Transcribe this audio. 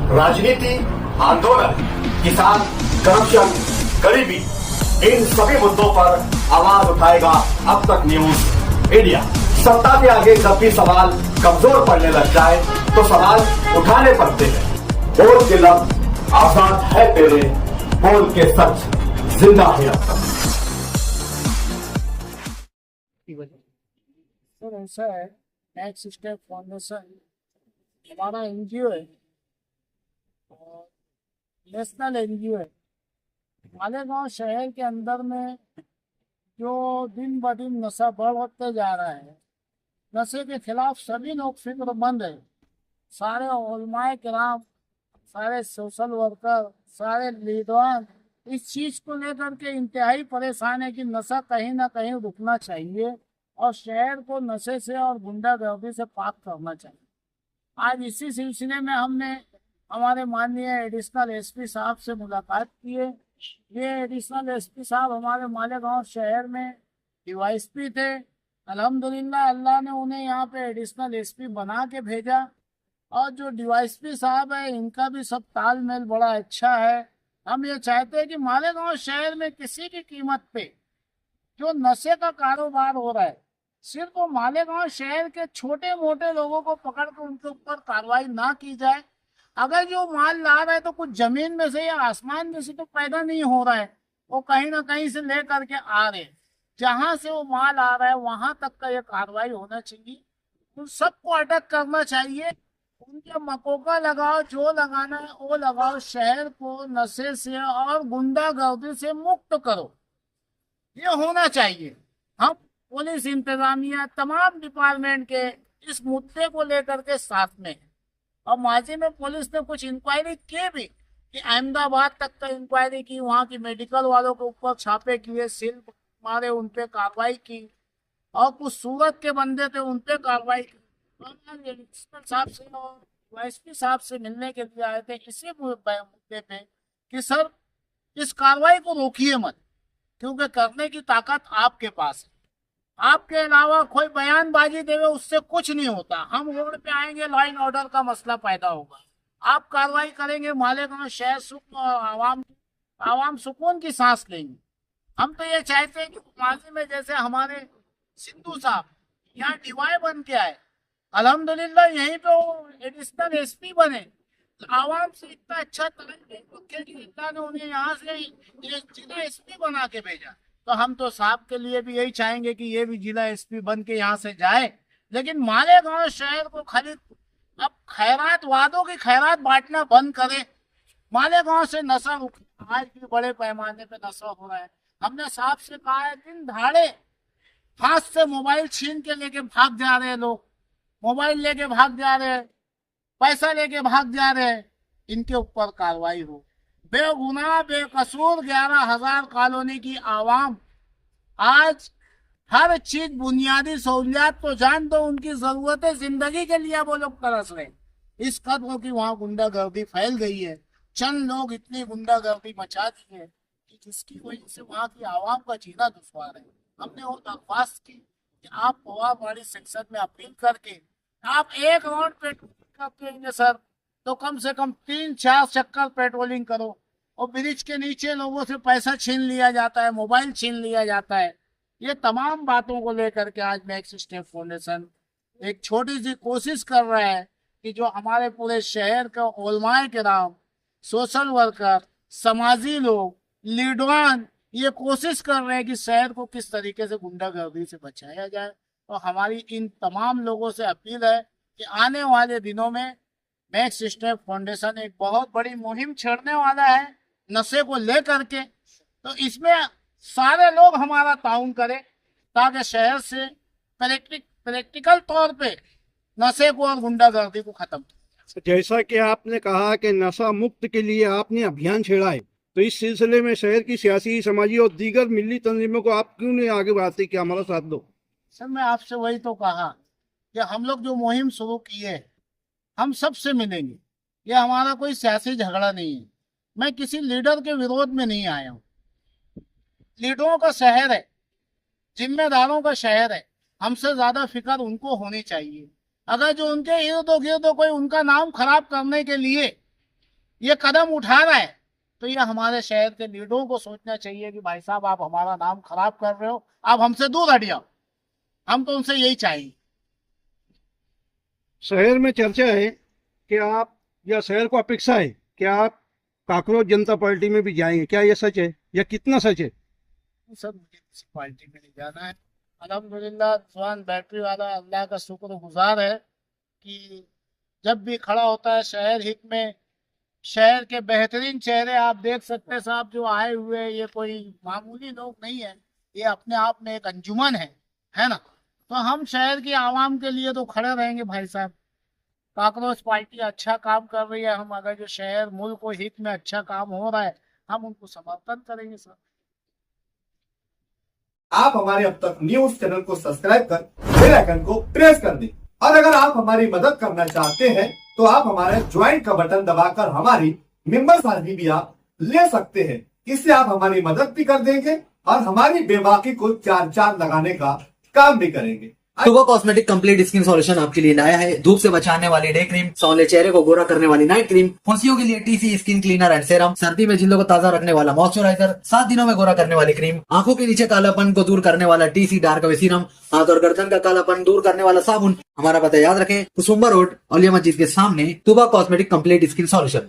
राजनीति, आंदोलन, किसान, करप्शन, गरीबी, इन सभी मुद्दों पर आवाज उठाएगा अब तक न्यूज इंडिया। सत्ता के आगे जब भी सवाल कमजोर पड़ने लग जाए तो सवाल उठाने पड़ते हैं। बोल के लफ्ज आजाद है तेरे, बोल के सच जिंदा है अब तक। सर ऐसा है, नेक्स्ट स्टेप फाउंडेशन हमारा एनजीओ है और नेशनल एनजीओ है। मालेगांव शहर के अंदर में जो दिन ब दिन नशा बढ़ते जा रहा है, नशे के खिलाफ सभी लोग फिक्रमंद है। सारे उलमाए किराम, सारे सोशल वर्कर, सारे लीडर इस चीज को लेकर के इंतहाई परेशान है कि नशा कहीं ना कहीं रुकना चाहिए और शहर को नशे से और गुंडागर्दी से पाक करना चाहिए। आज इसी सिलसिले में हमने हमारे माननीय एडिशनल एसपी साहब से मुलाकात की है। ये एडिशनल एसपी साहब हमारे मालेगांव शहर में डीवाईएसपी थे। अल्हम्दुलिल्लाह अल्लाह ने उन्हें यहाँ पे एडिशनल एसपी बना के भेजा और जो डीवाईएसपी साहब है इनका भी सब तालमेल बड़ा अच्छा है। हम ये चाहते हैं कि मालेगांव शहर में किसी की कीमत पे जो नशे का कारोबार हो रहा है, सिर्फ वो मालेगांव शहर के छोटे मोटे लोगों को पकड़ कर उनके ऊपर कार्रवाई ना की जाए। अगर जो माल ला रहा है तो कुछ जमीन में से या आसमान में से तो पैदा नहीं हो रहा है, वो कहीं ना कहीं से ले करके आ रहे हैं। जहां से वो माल आ रहा है वहां तक का ये कार्रवाई होना चाहिए। उन सबको अटक करना चाहिए। उनके मकोका लगाओ, जो लगाना है वो लगाओ। शहर को नशे से और गुंडागर्दी से मुक्त करो, ये होना चाहिए। हम पुलिस इंतजामिया तमाम डिपार्टमेंट के इस मुद्दे को लेकर के साथ में है। और माजी में पुलिस ने कुछ इंक्वायरी की भी कि अहमदाबाद तक का इंक्वायरी की, वहाँ की मेडिकल वालों के ऊपर छापे किए, सील मारे, उन पे कार्रवाई की और कुछ सूरत के बंदे थे उन पे कार्रवाई की। एडिशनल साहब से और वाईएसपी साहब से मिलने के लिए आए थे इसी मुद्दे पे कि सर इस कार्रवाई को रोकिए मत, क्योंकि करने की ताकत आपके पास है। आपके अलावा कोई बयानबाजी देवे उससे कुछ नहीं होता। हम रोड पे आएंगे, लॉ एंड ऑर्डर का मसला पैदा होगा। आप कार्रवाई करेंगे, मालेगांव शहर सुकून और आवाम सुकून की सांस लेंगे। हम तो ये चाहते हैं कि माजी में जैसे हमारे सिद्धू साहब यहाँ डीवाई बन के आए, अल्हम्दुलिल्लाह यहीं पे वो एडिशनल एसपी बने। आवाम से इतना अच्छा अल्लाह ने उन्हें यहाँ से जिला एसपी बना के भेजा। तो हम तो साहब के लिए भी यही चाहेंगे कि ये भी जिला एसपी बन के यहाँ से जाए। लेकिन मालेगांव शहर को खाली अब खैरात वादों की खैरात बांटना बंद करें। मालेगांव से नशा रुक, आज भी बड़े पैमाने पे नशा हो रहा है। हमने साहब से कहा है, दिन दहाड़े हाथ से मोबाइल छीन के लेके भाग जा रहे हैं लोग, मोबाइल लेके भाग जा रहे हैं, पैसा लेके भाग जा रहे हैं, इनके ऊपर कार्रवाई हो। बेगुनाह बेकसूर 11,000 कॉलोनी की आवाम आज हर चीज बुनियादी सहूलियात तो जान दो, उनकी जरूरतें जिंदगी के लिए वो लोग तरस रहे। इस कदर की वहाँ गुंडागर्दी फैल गई है। चंद लोग इतनी गुंडागर्दी मचा दी है कि जिसकी वजह से वहाँ की आवाम का जीना दुश्वार है। हमने वो दरख्वास्त की कि आप पवारवाड़ी सेक्शन में अपील करके आप एक राउंड पेट्रोलिंग करके सर, तो कम से कम 3-4 चक्कर पेट्रोलिंग करो। और ब्रिज के नीचे लोगों से पैसा छीन लिया जाता है, मोबाइल छीन लिया जाता है। ये तमाम बातों को लेकर के आज नेक्स्ट स्टेप फाउंडेशन एक छोटी सी कोशिश कर रहा है कि जो हमारे पूरे शहर का उलमाए किराम, सोशल वर्कर, समाजी लोग, लीडवान ये कोशिश कर रहे हैं कि शहर को किस तरीके से गुंडागर्दी से बचाया जाए। और हमारी इन तमाम लोगों से अपील है कि आने वाले दिनों में नेक्स्ट स्टेप फाउंडेशन एक बहुत बड़ी मुहिम छेड़ने वाला है नशे को लेकर के। तो इसमें सारे लोग हमारा ताउन करें ताकि शहर से प्रैक्टिकल तौर पे नशे को और गुंडागर्दी को खत्म किया। जैसा कि आपने कहा कि नशा मुक्त के लिए आपने अभियान छेड़ा है, तो इस सिलसिले में शहर की सियासी, समाजी और दीगर मिली तंजीमों को आप क्यों नहीं आगे बढ़ाते कि हमारा साथ दो? सर मैं आपसे वही तो कहा कि हम लोग जो मुहिम शुरू की है हम सबसे मिलेंगे। ये हमारा कोई सियासी झगड़ा नहीं है। मैं किसी लीडर के विरोध में नहीं आया हूँ। लीडरों का शहर है, जिम्मेदारों का शहर है, हमसे ज्यादा फिक्र उनको होनी चाहिए। अगर जो उनके इर्द गिर्द कोई उनका नाम खराब करने के लिए ये कदम उठा रहा है, तो ये हमारे शहर के लीडरों को सोचना चाहिए कि भाई साहब आप हमारा नाम खराब कर रहे हो, आप हमसे दूर हट जाओ। हम तो उनसे यही चाहेंगे। शहर में चर्चा है कि आप, या शहर को अपेक्षा है कि आप काकरोच जनता पार्टी में भी जाएंगे, क्या ये सच है या कितना सच है? सर मुझे किसी पार्टी में नहीं जाना है। अल्हम्दुलिल्लाह जवान बैटरी वाला अल्लाह का शुक्रगुजार है कि जब भी खड़ा होता है शहर हित में, शहर के बेहतरीन चेहरे आप देख सकते हैं साहब जो आए हुए हैं, ये कोई मामूली लोग नहीं है, ये अपने आप में एक अंजुमन है ना। तो हम शहर की आवाम के लिए तो खड़े रहेंगे भाई साहब। काकरोच पार्टी अच्छा काम कर रही है, हम अगर जो शहर मुल्क को हित में अच्छा काम हो रहा है हम उनको समर्थन करेंगे सर। आप हमारे अब तक न्यूज चैनल को सब्सक्राइब कर बेल आइकन को प्रेस कर दें। और अगर आप हमारी मदद करना चाहते हैं तो आप हमारे ज्वाइन का बटन दबाकर हमारी मेंबर साथी भी आप ले सकते हैं। इससे आप हमारी मदद भी कर देंगे और हमारी बेबाकी को चार चांद लगाने का काम भी करेंगे। सुबह कॉस्मेटिक कंप्लीट स्किन सॉल्यूशन आपके लिए लाया है धूप से बचाने वाली डे क्रीम, सौंले चेहरे को गोरा करने वाली नाइट क्रीम, फुंसियों के लिए TC skin cleaner and serum, सर्दी में जिल्लों को ताजा रखने वाला मॉइस्चराइजर, 7 दिनों में गोरा करने वाली क्रीम, आंखों के नीचे कालापन को दूर करने वाला टीसी डार्क वे सीरम, हाथ और गर्दन का कालापन दूर करने वाला साबुन। हमारा पता याद रखें, कुसुम्बा रोड, औलिया मस्जिद के सामने, सुबह कॉस्मेटिक कंप्लीट स्किन सॉल्यूशन।